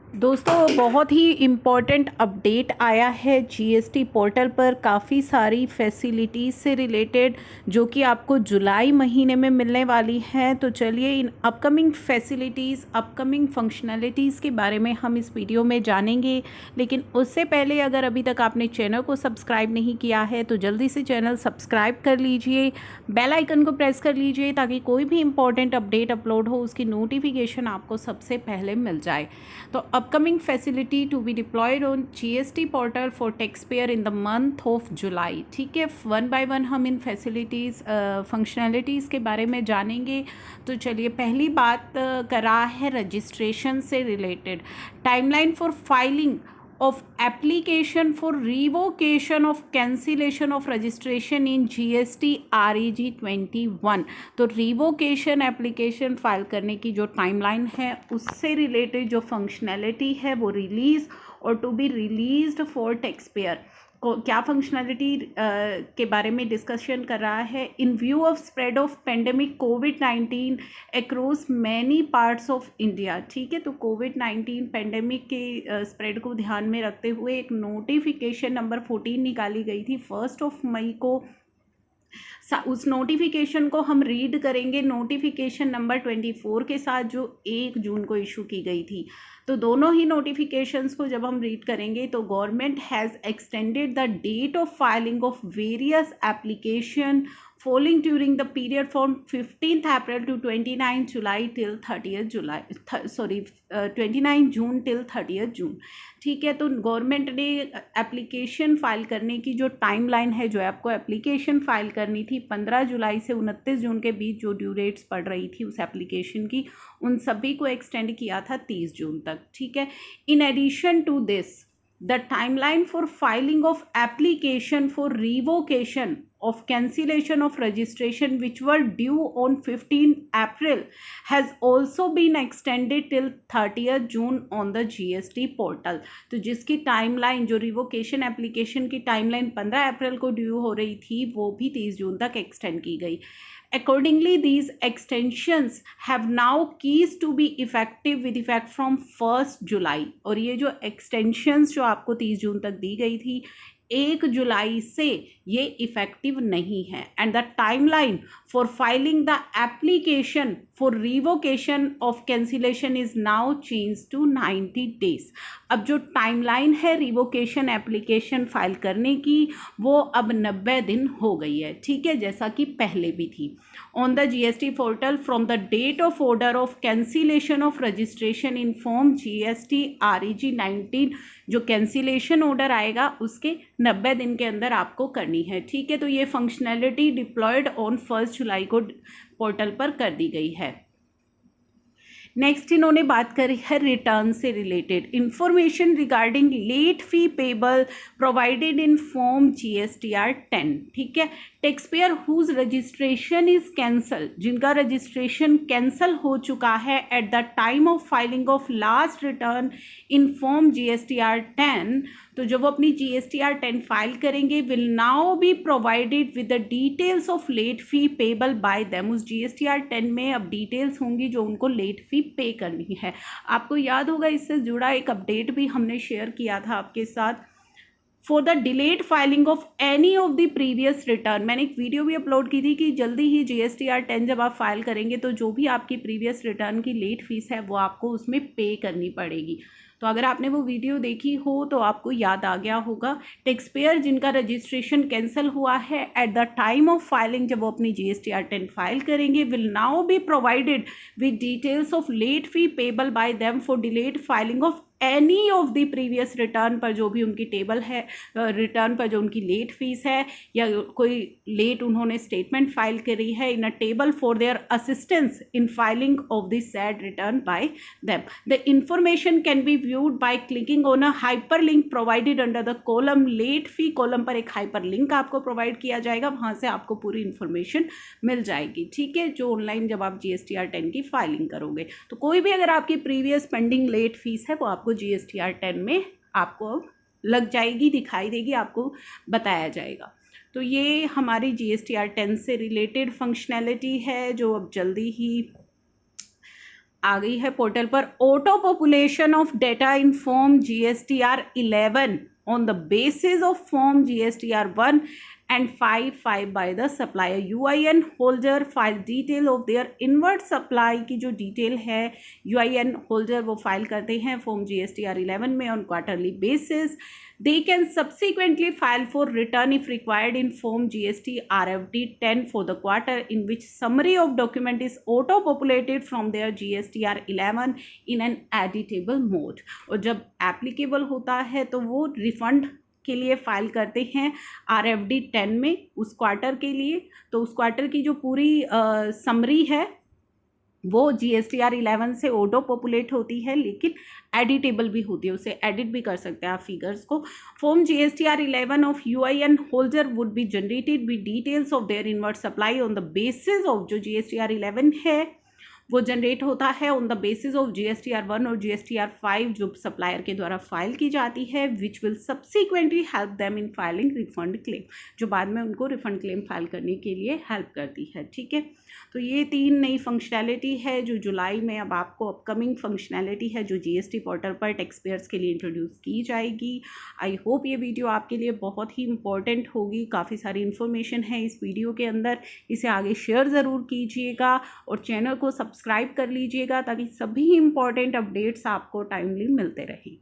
दोस्तों बहुत ही important update आया है जीएसटी पोर्टल पर। काफ़ी सारी फैसिलिटीज़ से रिलेटेड जो कि आपको जुलाई महीने में मिलने वाली हैं। तो चलिए in upcoming facilities, upcoming functionalities के बारे में हम इस वीडियो में जानेंगे। लेकिन उससे पहले अगर अभी तक आपने चैनल को सब्सक्राइब नहीं किया है तो जल्दी से चैनल सब्सक्राइब कर लीजिए, बेल आइकन को प्रेस कर लीजिए ताकि कोई भी इम्पॉर्टेंट अपडेट अपलोड हो उसकी नोटिफिकेशन आपको सबसे पहले मिल जाए। तो upcoming facility to be deployed on GST portal for taxpayer in the month of July। ठीक है, वन बाय वन हम इन फैसिलिटीज़ फंक्शनैलिटीज़ के बारे में जानेंगे। तो चलिए पहली बात कर रहा है रजिस्ट्रेशन से related. Timeline for filing of application for revocation of cancellation of registration in GST REG 21। तो रिवोकेशन एप्लीकेशन फाइल करने की जो टाइमलाइन है उससे रिलेटेड जो फंक्शनैलिटी है वो रिलीज़ और to be released for taxpayer को क्या फंक्शनैलिटी के बारे में डिस्कशन कर रहा है। इन view of spread of pandemic covid across many parts of India. ठीक है, तो कोविड-19 पेंडेमिक के स्प्रेड को ध्यान में रखते हुए एक नोटिफिकेशन नंबर 14 निकाली गई थी 1 मई को। उस नोटिफिकेशन को हम रीड करेंगे नोटिफिकेशन नंबर 24 के साथ जो 1 जून को इशू की गई थी। तो दोनों ही नोटिफिकेशंस को जब हम रीड करेंगे तो government has extended the date of filing of various application falling during the period from 15th April to 29 July till 30th July 29 June till 30th जून। ठीक है, तो गवर्नमेंट ने एप्लीकेशन फ़ाइल करने की जो टाइमलाइन है, जो आपको एप्लीकेशन फ़ाइल करनी थी 15 जुलाई से 29 जून के बीच जो ड्यू डेट्स पड़ रही थी उस एप्लीकेशन की, उन सभी को एक्सटेंड किया था 30 जून तक। ठीक है, in addition to this the timeline for filing of application for revocation of cancellation of registration which were due on 15 April has also been extended till 30th June on the GST portal। तो जिसकी timeline, जो revocation application की timeline 15 अप्रैल को due हो रही थी वो भी 30 जून तक एक्सटेंड की गई। Accordingly, these extensions have now ceased to be effective with effect from 1st July। और ये जो extensions जो आपको 30 जून तक दी गई थी 1 जुलाई से ये इफ़ेक्टिव नहीं है। And the timeline for filing the application for revocation of cancellation is now change to 90 days. अब जो टाइमलाइन है रिवोकेशन एप्लीकेशन फाइल करने की वो अब 90 दिन हो गई है। ठीक है, जैसा कि पहले भी थी। On the GST portal from the date of order of cancellation of registration in form GST REG 19, जो कैंसिलेशन ऑर्डर आएगा उसके 90 दिन के अंदर आपको करनी है। ठीक है, तो ये फंक्शनैलिटी डिप्लॉयड ऑन 1 जुलाई को पोर्टल पर कर दी गई है। नेक्स्ट इन्होंने बात करी है रिटर्न से related. Information regarding late fee payable provided in form GSTR 10। ठीक है, taxpayer whose registration is cancel, जिनका रजिस्ट्रेशन कैंसल हो चुका है at the time of filing of last return in form GSTR 10, तो जब वो अपनी GSTR 10 फाइल करेंगे will now be provided with the details of late fee payable by them. उस GSTR 10 में अब डिटेल्स होंगी जो उनको लेट फी पे करनी है। आपको याद होगा इससे जुड़ा एक अपडेट भी हमने शेयर किया था आपके साथ। For the delayed filing of any of the previous return, मैंने एक वीडियो भी अपलोड की थी कि जल्दी ही GSTR 10 जब आप फाइल करेंगे तो जो भी आपकी प्रीवियस रिटर्न की लेट फीस है वो आपको उसमें पे करनी पड़ेगी। तो अगर आपने वो वीडियो देखी हो तो आपको याद आ गया होगा। टैक्स पेयर जिनका रजिस्ट्रेशन कैंसिल हुआ है at the time of filing, जब वो अपनी GSTR 10 फाइल करेंगे, will now be provided with details of late fee payable by them for delayed filing of any of the previous return पर जो भी उनकी टेबल है, रिटर्न पर जो उनकी लेट फीस है या कोई लेट उन्होंने स्टेटमेंट फाइल करी है in a table for their assistance in filing of the said return by them. The information can be viewed by clicking on a hyper link provided under the column late fee. Column पर एक hyper link आपको provide किया जाएगा, वहाँ से आपको पूरी information मिल जाएगी। ठीक है, जो ऑनलाइन जब आप GSTR 10 की फाइलिंग करोगे तो कोई भी अगर आपकी प्रीवियस पेंडिंग लेट फीस है वो आपको GSTR 10 में आपको लग जाएगी, दिखाई देगी, आपको बताया जाएगा। तो ये हमारी GSTR 10 से रिलेटेड फंक्शनैलिटी है जो अब जल्दी ही आ गई है पोर्टल पर auto population of data in form GSTR 11 on the basis of form GSTR 1 and 5 by the supplier. UIN holder file detail of their inward supply की जो डिटेल है UIN holder वो फाइल करते हैं फॉर्म GSTR 11 में on quarterly basis. They can subsequently file for return if required in form GST RFD 10 for the quarter in which summary of document is auto populated from their GSTR 11 in an editable mode. और जब applicable होता है तो वो refund के लिए file करते हैं RFD 10 में उस क्वार्टर के लिए। तो उस क्वार्टर की जो पूरी समरी है वो GSTR 11 से ऑटो पॉपुलेट होती है, लेकिन एडिटेबल भी होती है, उसे एडिट भी कर सकते हैं आप फिगर्स को। Form GSTR 11 of UIN holder would be generated with details of their inward supply on the basis of जो GSTR 11 है वो जनरेट होता है on the basis of GSTR 1 और GSTR 5 जो सप्लायर के द्वारा फाइल की जाती है, which will subsequently help them in filing refund claim, जो बाद में उनको रिफंड क्लेम फाइल करने के लिए हेल्प करती है। ठीक है, तो ये 3 नई फंक्शनैलिटी है जो जुलाई में अब आपको अपकमिंग फंक्शनैलिटी है जो GST पोर्टल पर टैक्स पेयर्स के लिए इंट्रोड्यूस की जाएगी। आई होप ये वीडियो आपके लिए बहुत ही इंपॉर्टेंट होगी, काफ़ी सारी इन्फॉर्मेशन है इस वीडियो के अंदर। इसे आगे शेयर ज़रूर कीजिएगा और चैनल को सब्सक्राइब कर लीजिएगा ताकि सभी इंपॉर्टेंट अपडेट्स आपको टाइमली मिलते रहें।